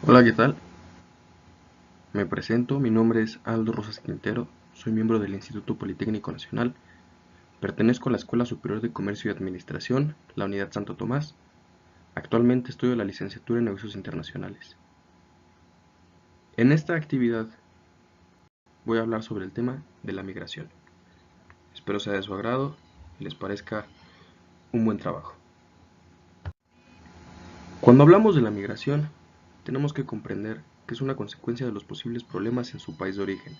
Hola, ¿qué tal? Me presento, mi nombre es Aldo Rosas Quintero, soy miembro del Instituto Politécnico Nacional, pertenezco a la Escuela Superior de Comercio y Administración, la Unidad Santo Tomás. Actualmente estudio la licenciatura en Negocios Internacionales. En esta actividad voy a hablar sobre el tema de la migración. Espero sea de su agrado y les parezca un buen trabajo. Cuando hablamos de la migración, tenemos que comprender que es una consecuencia de los posibles problemas en su país de origen,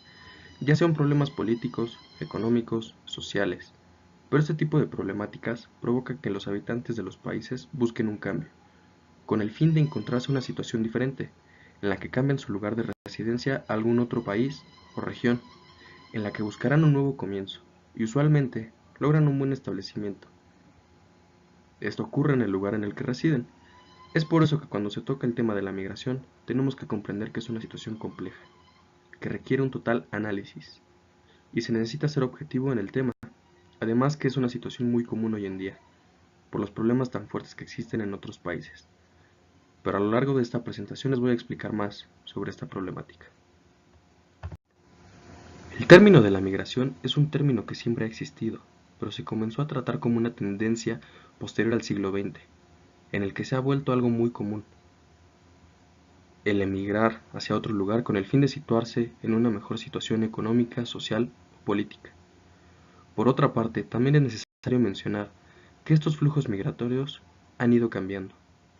ya sean problemas políticos, económicos, sociales. Pero este tipo de problemáticas provoca que los habitantes de los países busquen un cambio, con el fin de encontrarse una situación diferente, en la que cambian su lugar de residencia a algún otro país o región, en la que buscarán un nuevo comienzo, y usualmente logran un buen establecimiento. Esto ocurre en el lugar en el que residen. Es por eso que cuando se toca el tema de la migración, tenemos que comprender que es una situación compleja, que requiere un total análisis, y se necesita ser objetivo en el tema, además que es una situación muy común hoy en día, por los problemas tan fuertes que existen en otros países. Pero a lo largo de esta presentación les voy a explicar más sobre esta problemática. El término de la migración es un término que siempre ha existido, pero se comenzó a tratar como una tendencia posterior al siglo XX, en el que se ha vuelto algo muy común, el emigrar hacia otro lugar con el fin de situarse en una mejor situación económica, social o política. Por otra parte, también es necesario mencionar que estos flujos migratorios han ido cambiando.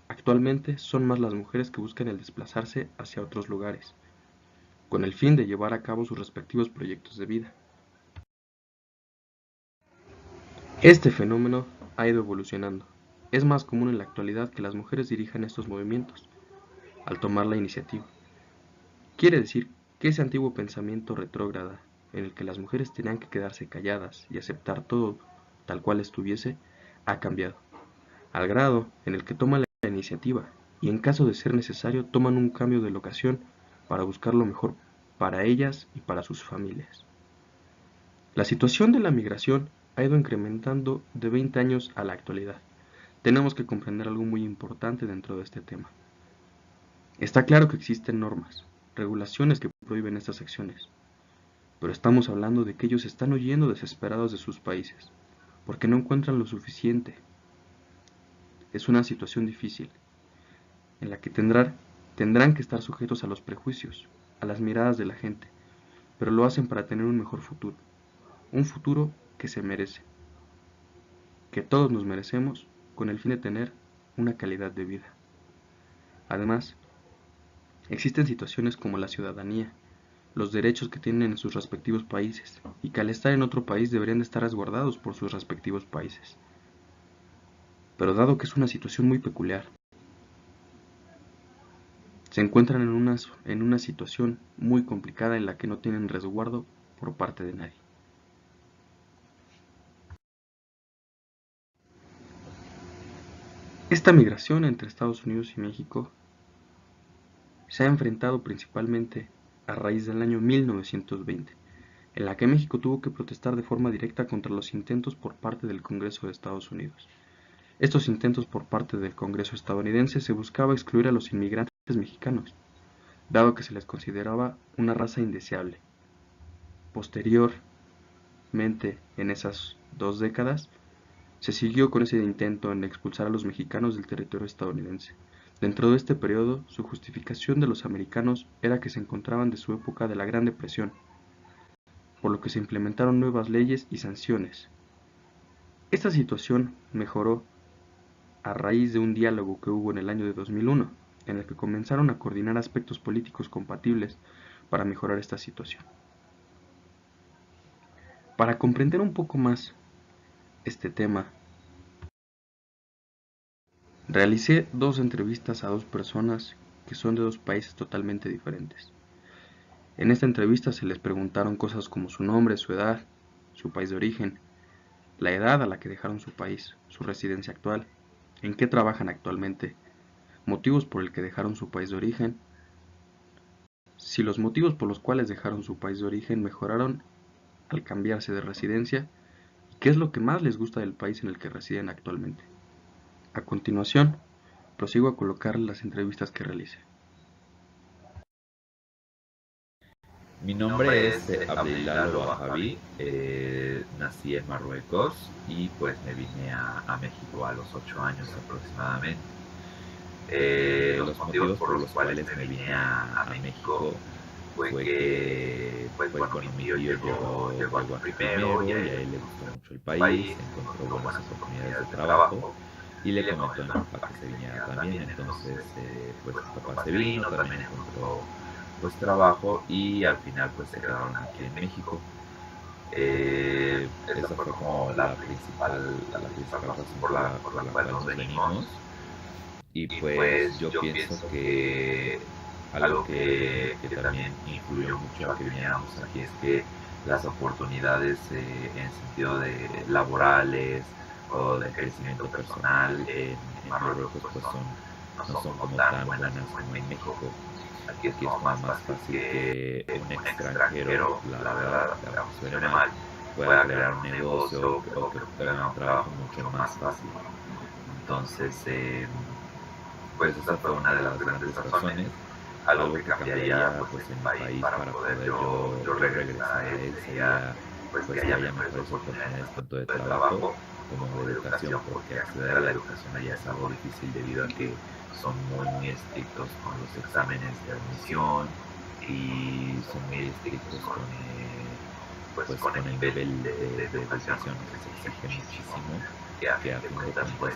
Actualmente son más las mujeres que buscan el desplazarse hacia otros lugares, con el fin de llevar a cabo sus respectivos proyectos de vida. Este fenómeno ha ido evolucionando. Es más común en la actualidad que las mujeres dirijan estos movimientos, al tomar la iniciativa. Quiere decir que ese antiguo pensamiento retrógrada, en el que las mujeres tenían que quedarse calladas y aceptar todo tal cual estuviese, ha cambiado, al grado en el que toman la iniciativa y en caso de ser necesario toman un cambio de locación para buscar lo mejor para ellas y para sus familias. La situación de la migración ha ido incrementando de 20 años a la actualidad. Tenemos que comprender algo muy importante dentro de este tema. Está claro que existen normas, regulaciones que prohíben estas acciones, pero estamos hablando de que ellos están huyendo desesperados de sus países, porque no encuentran lo suficiente. Es una situación difícil, en la que tendrán que estar sujetos a los prejuicios, a las miradas de la gente, pero lo hacen para tener un futuro que se merece, que todos nos merecemos, con el fin de tener una calidad de vida. Además, existen situaciones como la ciudadanía, los derechos que tienen en sus respectivos países, y que al estar en otro país deberían de estar resguardados por sus respectivos países. Pero dado que es una situación muy peculiar, se encuentran en una situación muy complicada en la que no tienen resguardo por parte de nadie. Esta migración entre Estados Unidos y México se ha enfrentado principalmente a raíz del año 1920, en la que México tuvo que protestar de forma directa contra los intentos por parte del Congreso de Estados Unidos. Estos intentos por parte del Congreso estadounidense se buscaba excluir a los inmigrantes mexicanos, dado que se les consideraba una raza indeseable. Posteriormente, en esas 2 décadas, se siguió con ese intento en expulsar a los mexicanos del territorio estadounidense. Dentro de este periodo, su justificación de los americanos era que se encontraban de su época de la Gran Depresión, por lo que se implementaron nuevas leyes y sanciones. Esta situación mejoró a raíz de un diálogo que hubo en el año de 2001, en el que comenzaron a coordinar aspectos políticos compatibles para mejorar esta situación. Para comprender un poco más este tema, realicé 2 entrevistas a 2 personas que son de 2 países totalmente diferentes. En esta entrevista se les preguntaron cosas como su nombre, su edad, su país de origen, la edad a la que dejaron su país, su residencia actual, en qué trabajan actualmente, motivos por el que dejaron su país de origen, si los motivos por los cuales dejaron su país de origen mejoraron al cambiarse de residencia y qué es lo que más les gusta del país en el que residen actualmente. A continuación, prosigo a colocar las entrevistas que realicé. Mi nombre es Abdelilalo Wahabi, nací en Marruecos y pues me vine a México a los 8 años aproximadamente. Los motivos por los cuales me vine a México fue que, pues bueno, mi tío llegó aquí primero y a él le gustó mucho el país, encontró buenas oportunidades de trabajo y le comentó a mi papá que se viniera también. Entonces, pues mi papá se vino, también encontró pues trabajo y al final pues se quedaron aquí en México. Esa fue como la principal razón por la cual nos venimos. Y pues yo pienso que algo que también influyó mucho a que viniéramos aquí es que las oportunidades en sentido de laborales o de crecimiento personal en Marruecos pues no son como tan buenas como en México. Aquí es como más fácil que un extranjero, la verdad, aunque suene mal, pueda crear un negocio o que obtenga un trabajo mucho más fácil. Entonces, pues esa fue una de las grandes razones. Algo que cambiaría pues en mi país para poder yo regresar a él sería pues que haya mejores oportunidades tanto de trabajo como de educación, porque acceder a la educación allá es algo difícil debido a que son muy estrictos con los exámenes de admisión y son muy estrictos pues con el nivel de educación que se exige muchísimo, que a fin de cuentas pues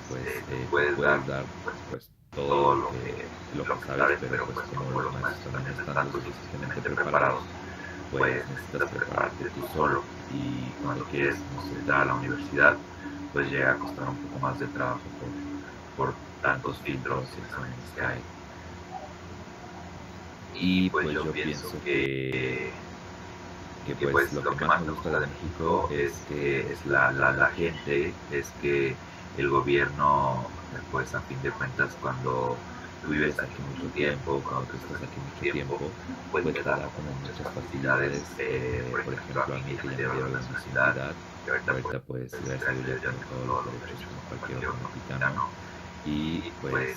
puedes dar pues todo lo que sabes, pero pues como los maestros también no están lo suficientemente preparados, pues necesitas prepararte tú solo y cuando quieres entrar a la universidad pues llega a costar un poco más de trabajo por tantos filtros y exámenes que hay. Y pues yo pienso que pues lo que más me gusta de México es que es la gente, es que el gobierno, pues a fin de cuentas cuando tú vives aquí mucho tiempo, cuando tú estás aquí mucho tiempo, pues te da como muchas facilidades, por ejemplo a mí que ya me dieron la nacionalidad, y ahorita pues gracias a Dios ya tengo todos los derechos como cualquier otro mexicano, y pues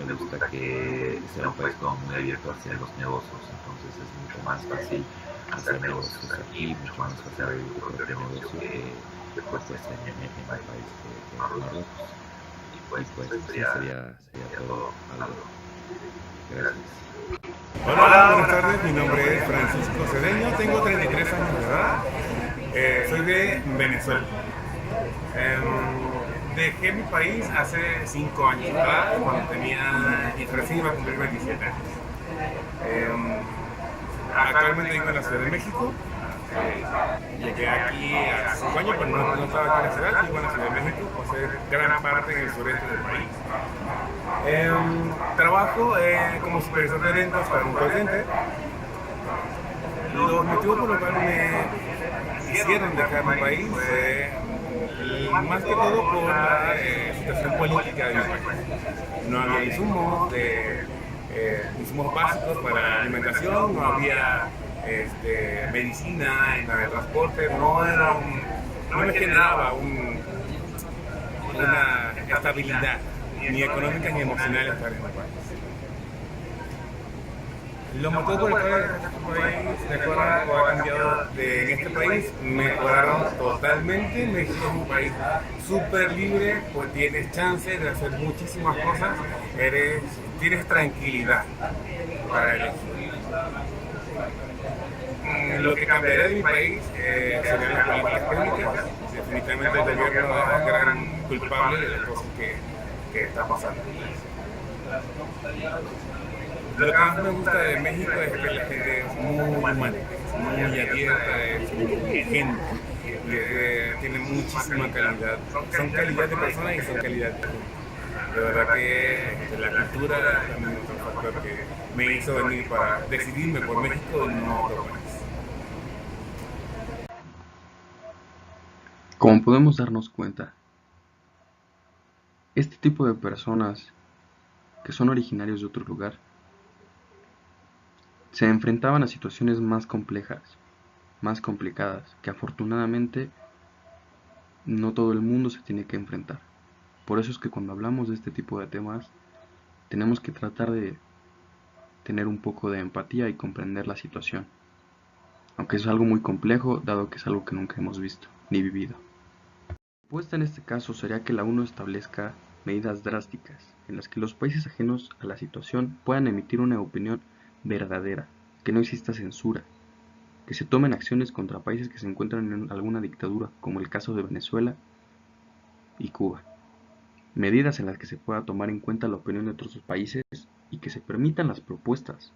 me gusta que sea un país como muy abierto hacia los negocios, entonces es mucho más fácil hacer negocios aquí, mucho más fácil abrir tu propio negocio que pues en un país que es Marruecos. Y pues eso sería todo, Aldo. Gracias. Hola, buenas tardes. Mi nombre es Francisco Cedeño. Tengo 33 años de edad. Soy de Venezuela. Dejé mi país hace 5 años atrás, cuando tenía y recién iba a cumplir 27 años. Actualmente vivo en la Ciudad de México. Llegué aquí hace 5 años, pero no estaba aquí en la ciudad, vivo en la Ciudad de México, pasé gran parte en el sureste del país. Trabajo como supervisor de ventas para un call center. Los motivos por los cuales me hicieron dejar mi país fue más que todo por la situación política de mi país. No había insumos básicos para alimentación, no había medicina, en la de transporte, no me generaba una estabilidad ni económica ni emocional estar en el país. Los motivos por los cuales este país mejora o ha cambiado en este país mejoraron totalmente. México es un país súper libre, pues tienes chance de hacer muchísimas cosas, tienes tranquilidad para elegir. Lo que cambiaría de mi país serían las políticas públicas. Definitivamente el gobierno es el gran culpable de las cosas que está pasando. Lo que más me gusta de México es que la gente es muy humana, muy abierta, es muy gente, tiene muchísima calidad. Son calidad de personas y son calidad de gente. De verdad que la cultura también es un factor que me hizo venir para decidirme por México y no otro país. Como podemos darnos cuenta, este tipo de personas que son originarios de otro lugar se enfrentaban a situaciones más complejas, más complicadas, que afortunadamente no todo el mundo se tiene que enfrentar. Por eso es que cuando hablamos de este tipo de temas, tenemos que tratar de tener un poco de empatía y comprender la situación. aunque es algo muy complejo dado que es algo que nunca hemos visto ni vivido. La propuesta en este caso sería que la ONU establezca medidas drásticas en las que los países ajenos a la situación puedan emitir una opinión verdadera, que no exista censura, que se tomen acciones contra países que se encuentran en alguna dictadura, como el caso de Venezuela y Cuba. Medidas en las que se pueda tomar en cuenta la opinión de otros países y que se permitan las propuestas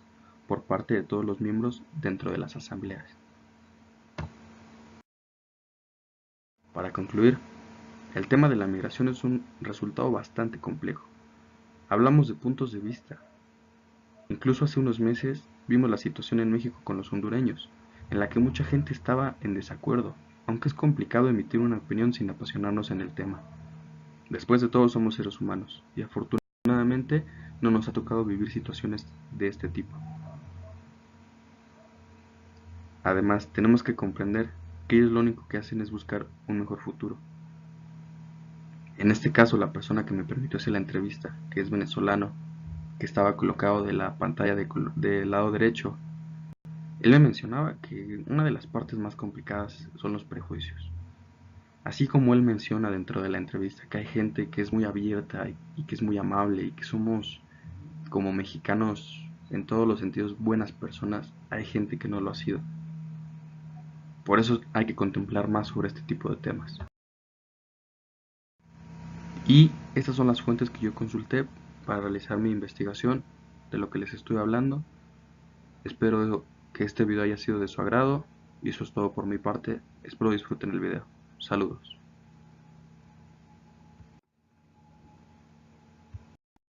por parte de todos los miembros dentro de las asambleas. Para concluir, el tema de la migración es un resultado bastante complejo. Hablamos de puntos de vista. Incluso hace unos meses vimos la situación en México con los hondureños, en la que mucha gente estaba en desacuerdo, aunque es complicado emitir una opinión sin apasionarnos en el tema. Después de todo somos seres humanos, y afortunadamente no nos ha tocado vivir situaciones de este tipo. Además, tenemos que comprender que ellos lo único que hacen es buscar un mejor futuro. En este caso, la persona que me permitió hacer la entrevista, que es venezolano, que estaba colocado de la pantalla del lado derecho, él me mencionaba que una de las partes más complicadas son los prejuicios. Así como él menciona dentro de la entrevista que hay gente que es muy abierta y que es muy amable y que somos como mexicanos en todos los sentidos buenas personas, hay gente que no lo ha sido. Por eso hay que contemplar más sobre este tipo de temas. Y estas son las fuentes que yo consulté para realizar mi investigación de lo que les estoy hablando. Espero que este video haya sido de su agrado y eso es todo por mi parte. Espero disfruten el video. Saludos.